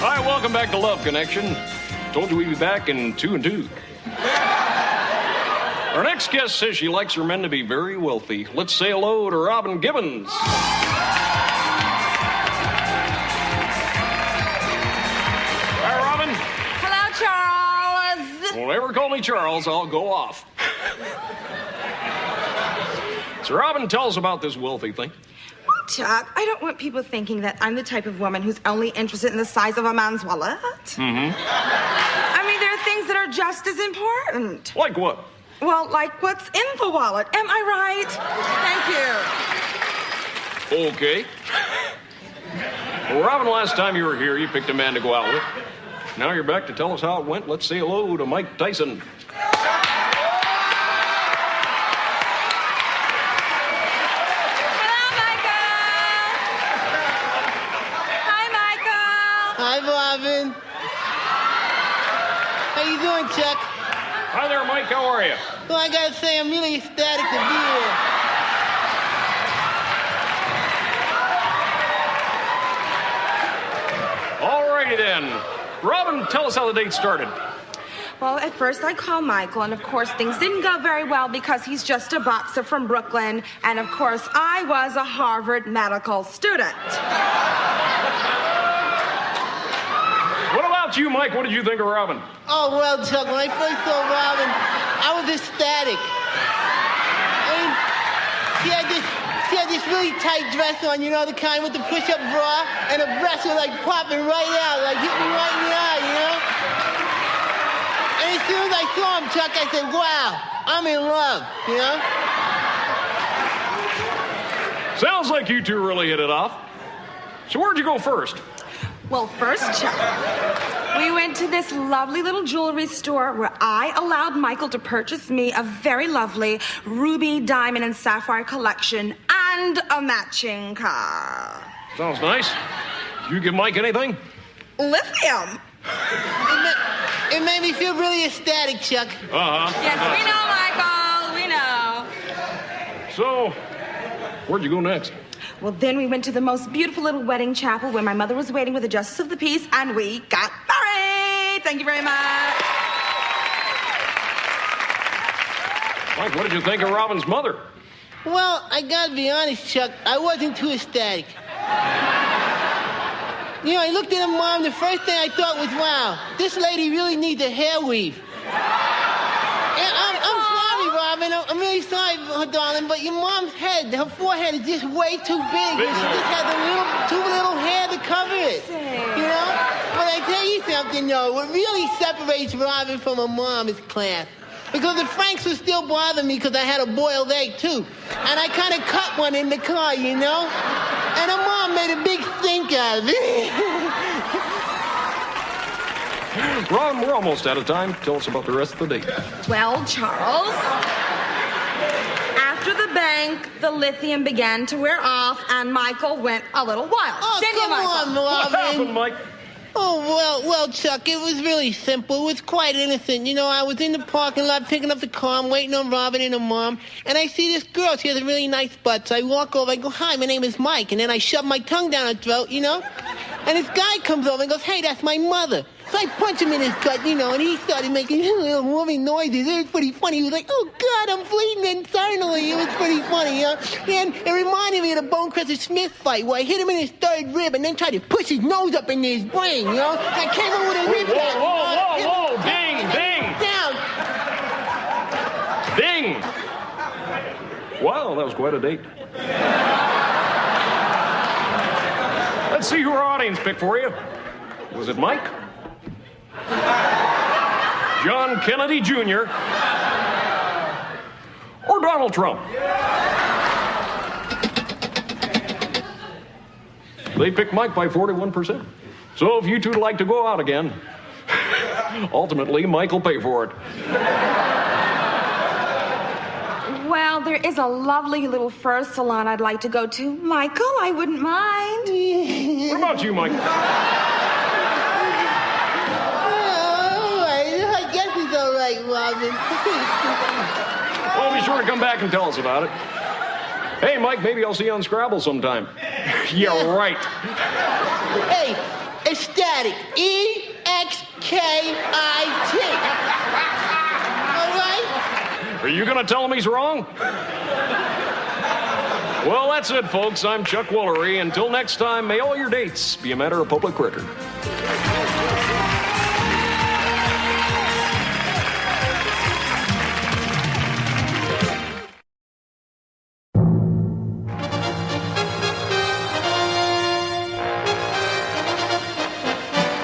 Hi, welcome back to Love Connection. Told you we'd be back in 2 and 2. Our next guest says she likes her men to be very wealthy. Let's say hello to Robin Gibbons. Hi, Robin. Hello, Charles. Don't ever call me Charles, I'll go off. So, Robin, tell us about this wealthy thing. Well, Chuck, I don't want people thinking that I'm the type of woman who's only interested in the size of a man's wallet. Mm-hmm. I mean, there are things that are just as important. Like what? Well, like what's in the wallet. Am I right? Thank you. Okay. Well, Robin, last time you were here, you picked a man to go out with. Now you're back to tell us how it went. Let's say hello to Mike Tyson. Hi, Robin. How you doing, Chuck? Hi there, Mike. How are you? Well, I gotta say, I'm really ecstatic to be here. All righty then. Robin, tell us how the date started. Well, at first I called Michael, and of course things didn't go very well because he's just a boxer from Brooklyn, and of course I was a Harvard medical student. What about you, Mike? What did you think of Robin? Oh, well, Chuck, when I first saw Robin, I was ecstatic. I mean, she had this really tight dress on, you know, the kind with the push-up bra, and her breasts were like popping right out, like hitting me right in the eye, you know? And as soon as I saw him, Chuck, I said, wow, I'm in love, you know? Sounds like you two really hit it off. So where'd you go first? Well, first, Chuck, we went to this lovely little jewelry store where I allowed Michael to purchase me a very lovely ruby, diamond, and sapphire collection and a matching car. Sounds nice. Did you give Mike anything? Lithium. It made me feel really ecstatic, Chuck. Uh-huh. Yes, we know, Michael. We know. So, where'd you go next? Well, then we went to the most beautiful little wedding chapel where my mother was waiting with the justice of the peace, and we got married. Thank you very much. Mike, what did you think of Robin's mother? Well, I gotta be honest, Chuck, I wasn't too ecstatic. You know, I looked at her mom, the first thing I thought was, wow, this lady really needs a hair weave. And I'm sorry, Robin, I'm really sorry, darling, but your mom's head, her forehead is just way too big. She just has too little hair to cover it, you know? But I tell you something, though, what really separates Robin from her mom is class. Because the Franks would still bother me because I had a boiled egg, too. And I kind of cut one in the car, you know? And her mom made a big stink out of it. Ron, we're almost out of time. Tell us about the rest of the date. Well, Charles, after the bank, the lithium began to wear off, and Michael went a little wild. Oh, Didn't you, come Michael? on, What happened, Robin. Mike? Oh, well, Chuck, it was really simple. It was quite innocent. You know, I was in the parking lot picking up the car. I'm waiting on Robin and her mom. And I see this girl. She has a really nice butt. So I walk over. I go, hi, my name is Mike. And then I shove my tongue down her throat, you know. And this guy comes over and goes, hey, that's my mother. So I punch him in his gut, you know, and he started making little moving noises. It was pretty funny. He was like, oh, God, I'm bleeding internally. It was pretty funny, you know. And it reminded me of the Bone Crusher Smith fight where I hit him in his third rib and then tried to push his nose up into his brain, you know. And I came over with a rib back. Whoa. Ding. Wow, that was quite a date. Let's see who our audience picked for you. Was it Mike? John Kennedy Jr. or Donald Trump? They picked Mike by 41%. So if you two would like to go out again, ultimately Mike will pay for it. Well, there is a lovely little fur salon I'd like to go to. Michael, I wouldn't mind. What about you, Mike? I guess it's all right, Robin. Well, be sure to come back and tell us about it. Hey, Mike, maybe I'll see you on Scrabble sometime. Yeah, right. Hey, ecstatic. E-X-K-I-T. All right? Are you going to tell him he's wrong? Well, that's it, folks. I'm Chuck Woolery. Until next time, may all your dates be a matter of public record.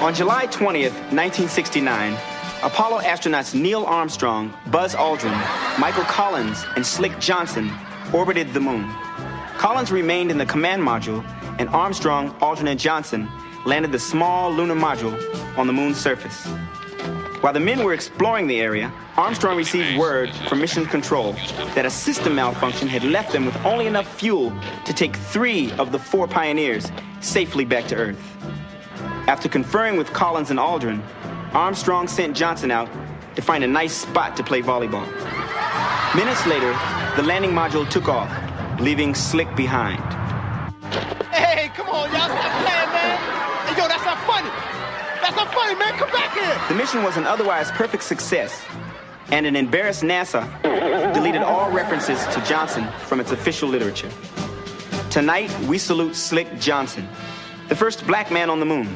On July 20th, 1969, Apollo astronauts Neil Armstrong, Buzz Aldrin, Michael Collins, and Slick Johnson orbited the moon. Collins remained in the command module, and Armstrong, Aldrin, and Johnson landed the small lunar module on the moon's surface. While the men were exploring the area, Armstrong received word from Mission Control that a system malfunction had left them with only enough fuel to take 3 of the 4 pioneers safely back to Earth. After conferring with Collins and Aldrin, Armstrong sent Johnson out to find a nice spot to play volleyball. Minutes later, the landing module took off, leaving Slick behind. Hey, come on, y'all. Stop playing, man. Hey, yo, that's not funny. That's not funny, man. Come back here. The mission was an otherwise perfect success, and an embarrassed NASA deleted all references to Johnson from its official literature. Tonight, we salute Slick Johnson, the first black man on the moon.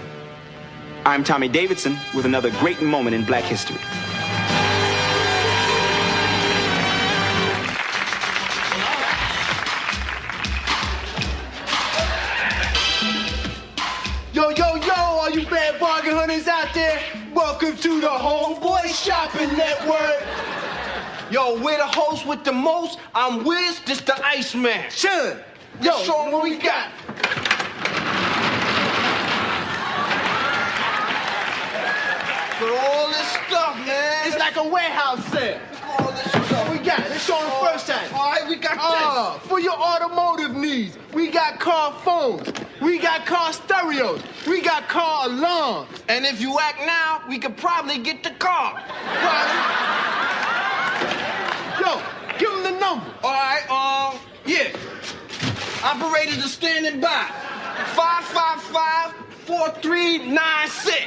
I'm Tommy Davidson with another great moment in black history. Yo, yo, yo, all you bad bargain hunters out there, welcome to the Homeboy Shopping Network. Yo, we're the host with the most. I'm Wiz, this the Iceman. Chillin'. Yo, Show 'em what we got. Look at all this stuff, man. it's like a warehouse sale. all this stuff. We got it. Let's show them first time. All right, we got For your automotive needs, we got car phones, we got car stereos, we got car alarms. this. And if you act now, we could probably get the car. Yo, give them the number. All right, yeah. Operators are standing by. 555-4396.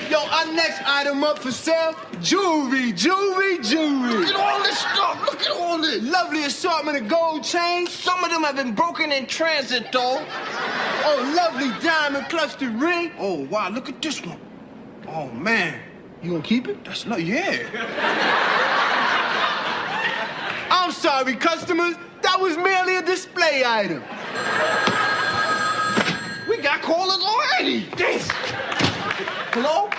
Yo, our next item up for sale, jewelry. Look at all this stuff. Look at all this. Lovely assortment of gold chains. Some of them have been broken in transit, though. Oh, lovely diamond clustered ring. Oh, wow, look at this one. Oh, man. You gonna keep it? That's not, yeah. I'm sorry, customers. That was merely a display item. We got callers already. This. Hello?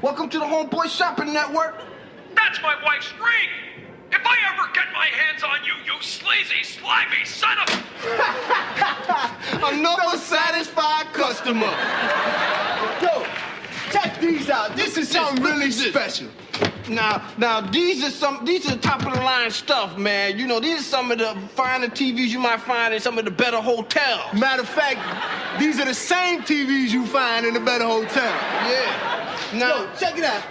Welcome to the Homeboy Shopping Network. That's my wife's ring! If I ever get my hands on you, you sleazy, slimy son of... Another satisfied customer. Yo, check these out. This is something Look at really this. special. Now, these are top of the line stuff, man. You know, these are some of the finer TVs you might find in some of the better hotels. Matter of fact, these are the same TVs you find in the better hotel. Yeah. Now, Yo, check it out.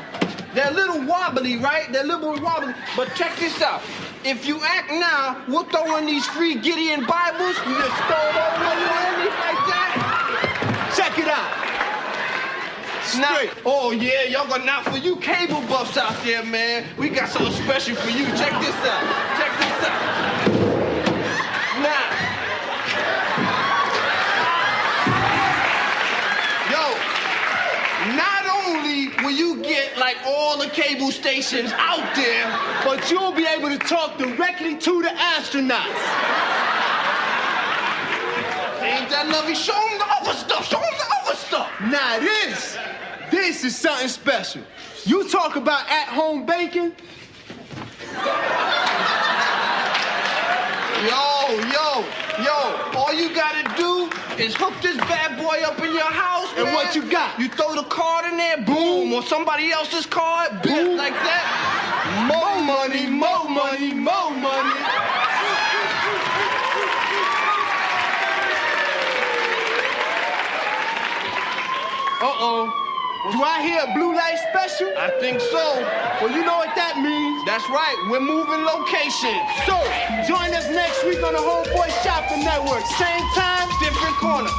they're a little wobbly, right? They're a little wobbly. But check this out. If you act now, we'll throw in these free Gideon Bibles. You just throw them over like that. Check it out. Now, Straight. oh yeah, y'all got now for you cable buffs out there, man. We got something special for you. Check this out. Check this out. Now, yo, not only will you get like all the cable stations out there, But you'll be able to talk directly to the astronauts. ain't that lovely? Show them the other stuff. Show them the other stuff. Now this is something special. You talk about at-home baking. Yo, all you gotta do is hook this bad boy up in your house, And man. what you got? You throw the card in there, boom, or somebody else's card, boom, like that. More money, more money, more money. Uh-oh. Do I hear a blue light special? I think so. Well, you know what that means. That's right, we're moving locations. So, join us next week on the Homeboy Shopping Network. Same time, Different corner.